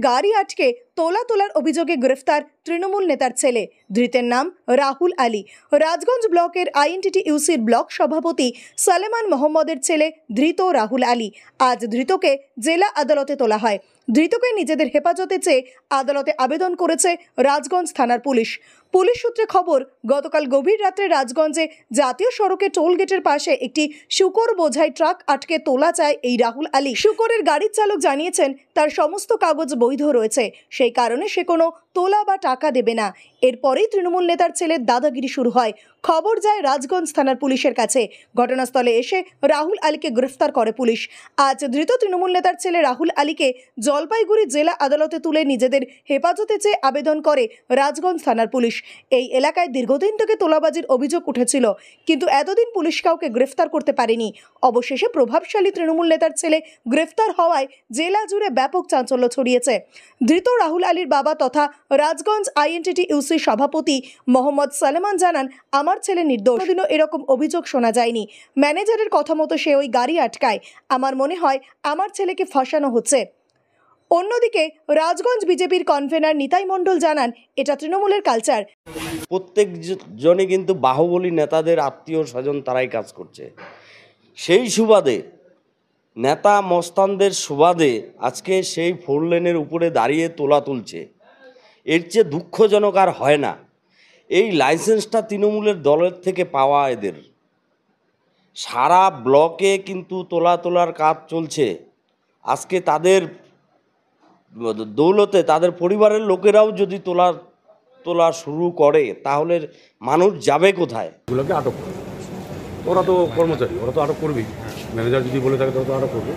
গাড়ি আটকে তোলা তোলার অভিযোগে গ্রেফতার তৃণমূল নেতার ছেলে। ধৃতের নাম রাহুল আলী। রাজগঞ্জ ব্লকের আইএনটিটিইউসির ব্লক সভাপতি সালেমান মোহাম্মদের ছেলে ধৃত রাহুল আলী। আজ ধৃতকে জেলা আদালতে তোলা হয়। ধৃতকে নিজেদের হেফাজতে চেয়ে আদালতে আবেদন করেছে রাজগঞ্জ থানার পুলিশ। পুলিশ সূত্রে খবর, গতকাল গভীর রাত্রে রাজগঞ্জে জাতীয় সড়কে টোল গেটের পাশে একটি শুকর বোঝাই ট্রাক আটকে তোলা চায় এই রাহুল আলী। শুকরের গাড়ির চালক জানিয়েছেন তার সমস্ত কাগজ বৈধ রয়েছে, সেই কারণে সে কোনো তোলা বা টাকা দেবে না। এরপরেই তৃণমূল নেতার ছেলের দাদাগিরি শুরু হয়। খবর যায় রাজগঞ্জ থানার পুলিশের কাছে। ঘটনাস্থলে এসে রাহুল আলীকে গ্রেফতার করে পুলিশ। আজ ধৃত তৃণমূল নেতার ছেলে রাহুল আলীকে জলপাইগুড়ি জেলা আদালতে তুলে নিজেদের হেফাজতে চেয়ে আবেদন করে রাজগঞ্জ থানার পুলিশ। এই এলাকায় দীর্ঘদিন থেকে তোলাবাজির অভিযোগ উঠেছিল, কিন্তু এতদিন পুলিশ কাউকে গ্রেফতার করতে পারেনি। অবশেষে প্রভাবশালী তৃণমূল নেতার ছেলে গ্রেফতার হওয়ায় জেলা জুড়ে ব্যাপক চাঞ্চল্য ছড়িয়েছে। ধৃত রাহুল আলীর বাবা তথা রাজগঞ্জ আইএনটিটিইউসি সভাপতি মোহাম্মদ সালেমান জানান, আমার ছেলে নির্দোষ। কোনোদিনও এরকম অভিযোগ শোনা যায়নি। ম্যানেজারের কথা মতো সে ওই গাড়ি আটকায়। আমার মনে হয় আমার ছেলেকে ফাঁসানো হচ্ছে। অন্যদিকে রাজগঞ্জ বিজেপির কনভেনার নিতাই মণ্ডল জানান, এটা তৃণমূলের কালচার। প্রত্যেকজনই কিন্তু বাহুবলী নেতাদের আত্মীয় স্বজন তারাই কাজ করছে। সেই সুবাদে নেতা মস্তানদের সুবাদে আজকে সেই 4 লেনের উপরে দাঁড়িয়ে তোলা তুলছে। এর চেয়ে দুঃখজনক আর হয় না। এই লাইসেন্সটা তৃণমূলের দলের থেকে পাওয়া এদের। সারা ব্লকে কিন্তু তোলার কাজ চলছে। আজকে তাদের দৌলতে তাদের পরিবারের লোকেরাও যদি তোলা শুরু করে তাহলে মানুষ যাবে কোথায়? এগুলোকে আটক করে, ওরা তো কর্মচারী, ওরা তো আটক করবেই। ম্যানেজার যদি বলে থাকে তাহলে তো আটক করবে।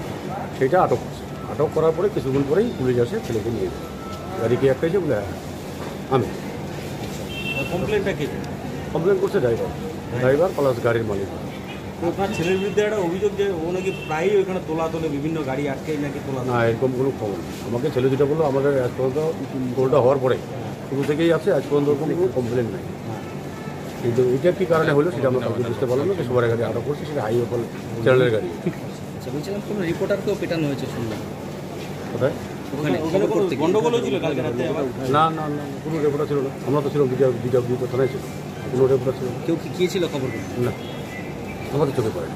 সেইটা আটক করছে। আটক করার পরে কিছুক্ষণ পরেই পুলিশ আসে, ছেলেকে নিয়ে যায়। গাড়িকে একটা এসে বলে আমি কমপ্লেনটা কি? কমপ্লেন করছে ড্রাইভার প্লাস গাড়ির মালিক। আপনার ছেলের বিরুদ্ধে একটা অভিযোগ যে ও নাকি প্রায়ই ওইখানে তোলে বিভিন্ন গাড়ি আটকে নাকি তোলা। না, এরকম কোনো খবর নেই। আমাকে ছেলে যেটা বললো, আমাদের আজ পর্যন্ত টোলটা হওয়ার পরে শুরু থেকেই আছে, আজ পর্যন্ত কোনো কমপ্লেন নেই। কিন্তু এটা কী কারণে হলো সেটা আমরা কাউকে বুঝতে পারলাম না। সবার গাড়ি আটক করছে, সেটা হাইওয়ে চ্যানেলের গাড়ি। আচ্ছা, বলছিলাম কোনো রিপোর্টারকেও পেটানো হয়েছে শুনলাম। কোথায়? ওখানে গন্ডগোল হয়েছিল কালকে রাতে? না, কোনো রিপোর্টার ছিল না। আমরা তো ছিলাম দুটো থানায় ছিল, কোনো রিপোর্টার ছিল না। কেউ কি গিয়েছিল খবর? না, আমাদের চোখে পড়ে।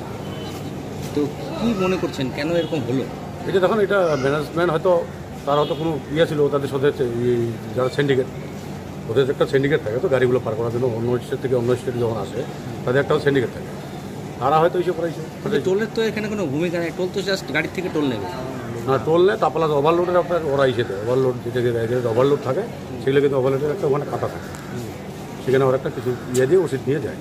তো কী মনে করছেন কেন এরকম হলো? এটা দেখুন, এটা ম্যানেজমেন্ট হয়তো তার হয়তো কোনো ছিল তাদের সাথে, যারা সিন্ডিকেট, ওদের একটা সিন্ডিকেট থাকে তো গাড়িগুলো পার করার জন্য। অন্য স্টেট থেকে অন্য স্টেটে যখন আসে তাদের একটা সিন্ডিকেট থাকে, তারা হয়তো এসে পড়াইছে। টোলের তো এখানে কোনো ভূমিকা নেই, টোল তো জাস্ট গাড়ির থেকে টোল নেবে। না, টোল নেয়, তারপরে ওভারলোডের আপনার ওরা এসে দেয়। ওভারলোড যেটা ওভারলোড থাকে সেগুলো কিন্তু ওভারলোডের একটা ওখানে কাটা থাকে, সেখানে ওরা একটা কিছু দিয়ে ওষুধ দিয়ে যায়।